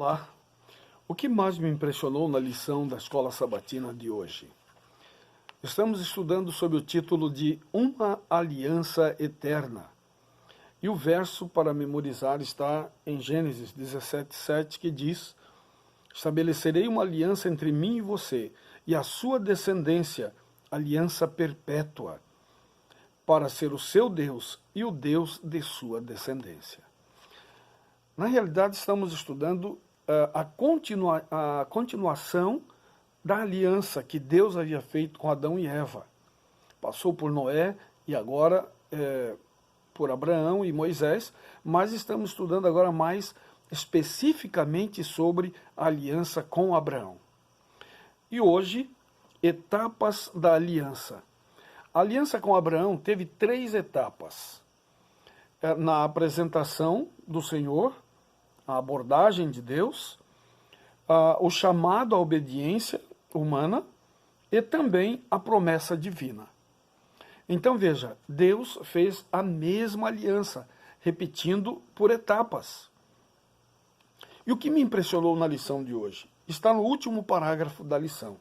Olá! O que mais me impressionou na lição da Escola Sabatina de hoje? Estamos estudando sob o título de Uma Aliança Eterna. E o verso para memorizar está em Gênesis 17:7, que diz: Estabelecerei uma aliança entre mim e você, e a sua descendência, aliança perpétua, para ser o seu Deus e o Deus de sua descendência. Na realidade, estamos estudando a continuação da aliança que Deus havia feito com Adão e Eva. Passou por Noé e agora por Abraão e Moisés, mas estamos estudando agora mais especificamente sobre a aliança com Abraão. E hoje, etapas da aliança. A aliança com Abraão teve 3 etapas. Na apresentação do Senhor, a abordagem de Deus, o chamado à obediência humana e também a promessa divina. Então veja, Deus fez a mesma aliança, repetindo por etapas. E o que me impressionou na lição de hoje está no último parágrafo da lição,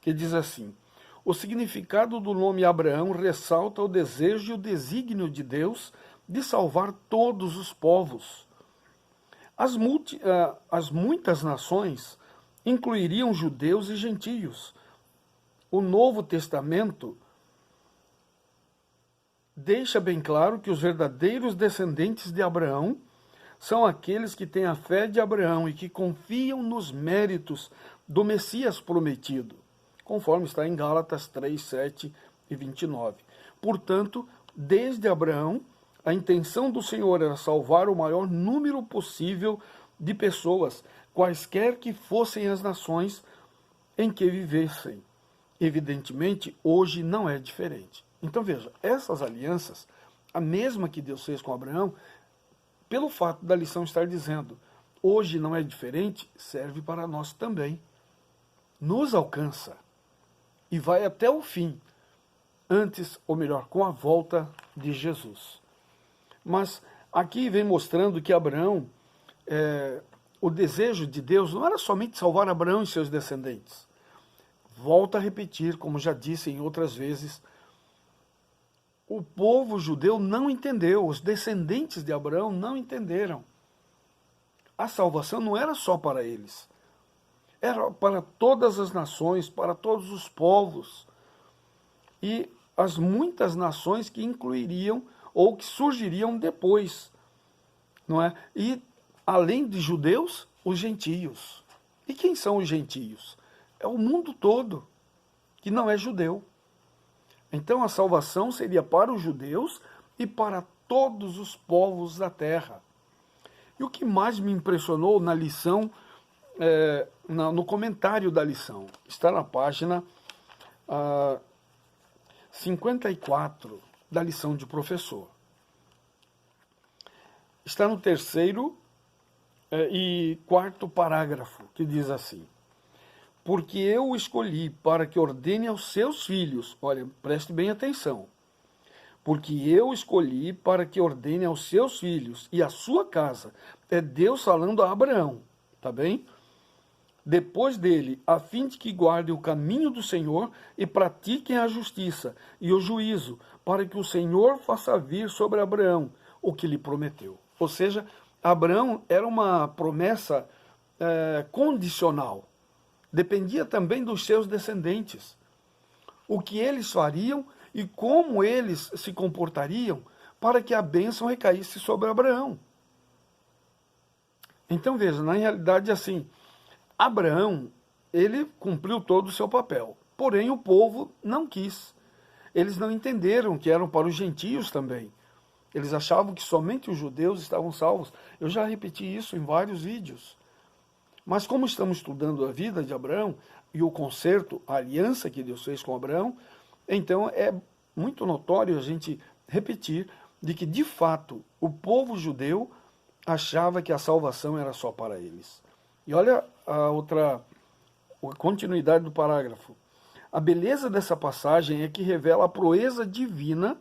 que diz assim: o significado do nome Abraão ressalta o desejo e o desígnio de Deus de salvar todos os povos. As muitas nações incluiriam judeus e gentios. O Novo Testamento deixa bem claro que os verdadeiros descendentes de Abraão são aqueles que têm a fé de Abraão e que confiam nos méritos do Messias prometido, conforme está em Gálatas 3, 7 e 29. Portanto, desde Abraão, a intenção do Senhor era salvar o maior número possível de pessoas, quaisquer que fossem as nações em que vivessem. Evidentemente, hoje não é diferente. Então veja, essas alianças, a mesma que Deus fez com Abraão, pelo fato da lição estar dizendo, hoje não é diferente, serve para nós também. Nos alcança e vai até o fim, antes, ou melhor, com a volta de Jesus. Mas aqui vem mostrando que Abraão, o desejo de Deus não era somente salvar Abraão e seus descendentes. Volto a repetir, como já disse em outras vezes, o povo judeu não entendeu, os descendentes de Abraão não entenderam. A salvação não era só para eles, era para todas as nações, para todos os povos. E as muitas nações que incluiriam ou que surgiriam depois, não é? E além de judeus, os gentios. E quem são os gentios? É o mundo todo que não é judeu. Então a salvação seria para os judeus e para todos os povos da terra. E o que mais me impressionou na lição, no comentário da lição, está na página 54 da lição de professor. Está no 3º e 4º parágrafo, que diz assim: porque eu o escolhi para que ordene aos seus filhos, olha, preste bem atenção, porque eu escolhi para que ordene aos seus filhos e à sua casa, é Deus falando a Abraão, tá bem? Depois dele, a fim de que guardem o caminho do Senhor e pratiquem a justiça e o juízo, para que o Senhor faça vir sobre Abraão o que lhe prometeu. Ou seja, Abraão era uma promessa condicional. Dependia também dos seus descendentes. O que eles fariam e como eles se comportariam para que a bênção recaísse sobre Abraão. Então veja, na realidade assim, Abraão, ele cumpriu todo o seu papel, porém o povo não quis. Eles não entenderam que eram para os gentios também. Eles achavam que somente os judeus estavam salvos. Eu já repeti isso em vários vídeos. Mas como estamos estudando a vida de Abraão e o concerto, a aliança que Deus fez com Abraão, então é muito notório a gente repetir de que, de fato, o povo judeu achava que a salvação era só para eles. E olha a continuidade do parágrafo. A beleza dessa passagem é que revela a proeza divina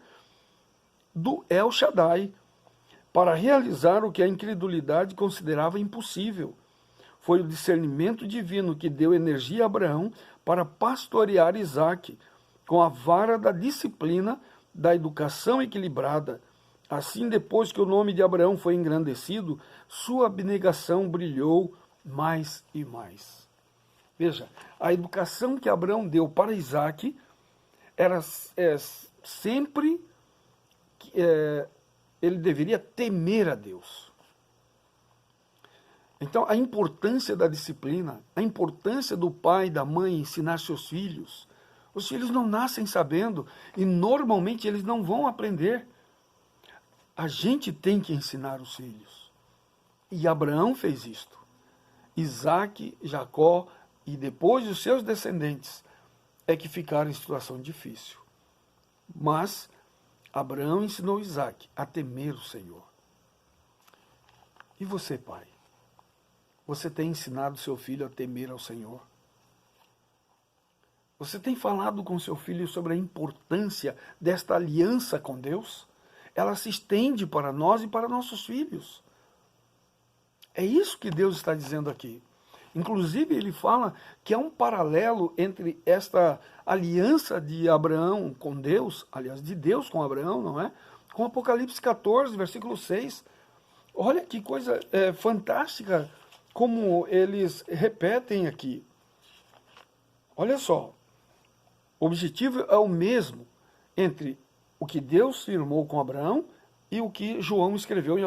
do El Shaddai para realizar o que a incredulidade considerava impossível. Foi o discernimento divino que deu energia a Abraão para pastorear Isaque, com a vara da disciplina, da educação equilibrada. Assim, depois que o nome de Abraão foi engrandecido, sua abnegação brilhou mais e mais. Veja, a educação que Abraão deu para Isaque era sempre que ele deveria temer a Deus. Então, a importância da disciplina, a importância do pai e da mãe ensinar seus filhos. Os filhos não nascem sabendo e normalmente eles não vão aprender. A gente tem que ensinar os filhos. E Abraão fez isto. Isaque, Jacó e depois os seus descendentes é que ficaram em situação difícil. Mas Abraão ensinou Isaque a temer o Senhor. E você, pai? Você tem ensinado seu filho a temer ao Senhor? Você tem falado com seu filho sobre a importância desta aliança com Deus? Ela se estende para nós e para nossos filhos. É isso que Deus está dizendo aqui. Inclusive, ele fala que há um paralelo entre esta aliança de Abraão com Deus, aliás, de Deus com Abraão, não é? Com Apocalipse 14, versículo 6. Olha que coisa fantástica como eles repetem aqui. Olha só, o objetivo é o mesmo entre o que Deus firmou com Abraão e o que João escreveu em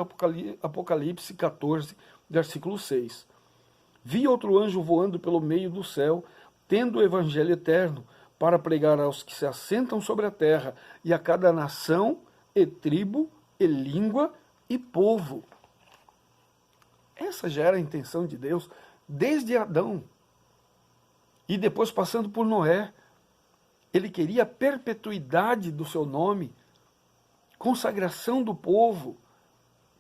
Apocalipse 14, versículo 6. Vi outro anjo voando pelo meio do céu, tendo o evangelho eterno, para pregar aos que se assentam sobre a terra, e a cada nação, e tribo, e língua, e povo. Essa já era a intenção de Deus desde Adão. E depois passando por Noé. Ele queria a perpetuidade do seu nome, consagração do povo.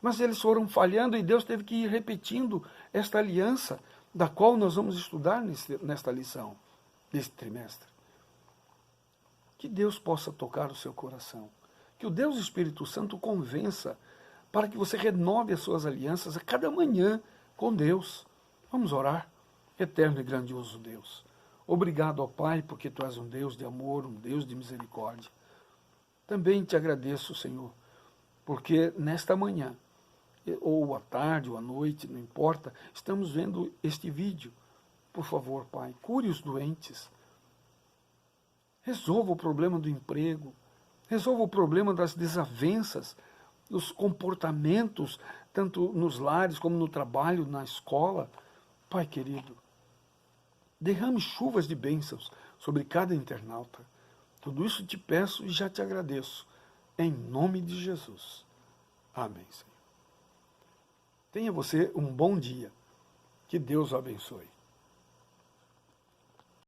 Mas eles foram falhando e Deus teve que ir repetindo esta aliança, da qual nós vamos estudar nesta lição, deste trimestre. Que Deus possa tocar o seu coração. Que o Deus Espírito Santo convença para que você renove as suas alianças a cada manhã com Deus. Vamos orar. Eterno e grandioso Deus. Obrigado, ó Pai, porque Tu és um Deus de amor, um Deus de misericórdia. Também te agradeço, Senhor, porque nesta manhã, ou à tarde, ou à noite, não importa, estamos vendo este vídeo. Por favor, Pai, cure os doentes. Resolva o problema do emprego. Resolva o problema das desavenças, dos comportamentos, tanto nos lares como no trabalho, na escola. Pai querido, derrame chuvas de bênçãos sobre cada internauta. Tudo isso te peço e já te agradeço. Em nome de Jesus. Amém, Senhor. Tenha você um bom dia. Que Deus o abençoe.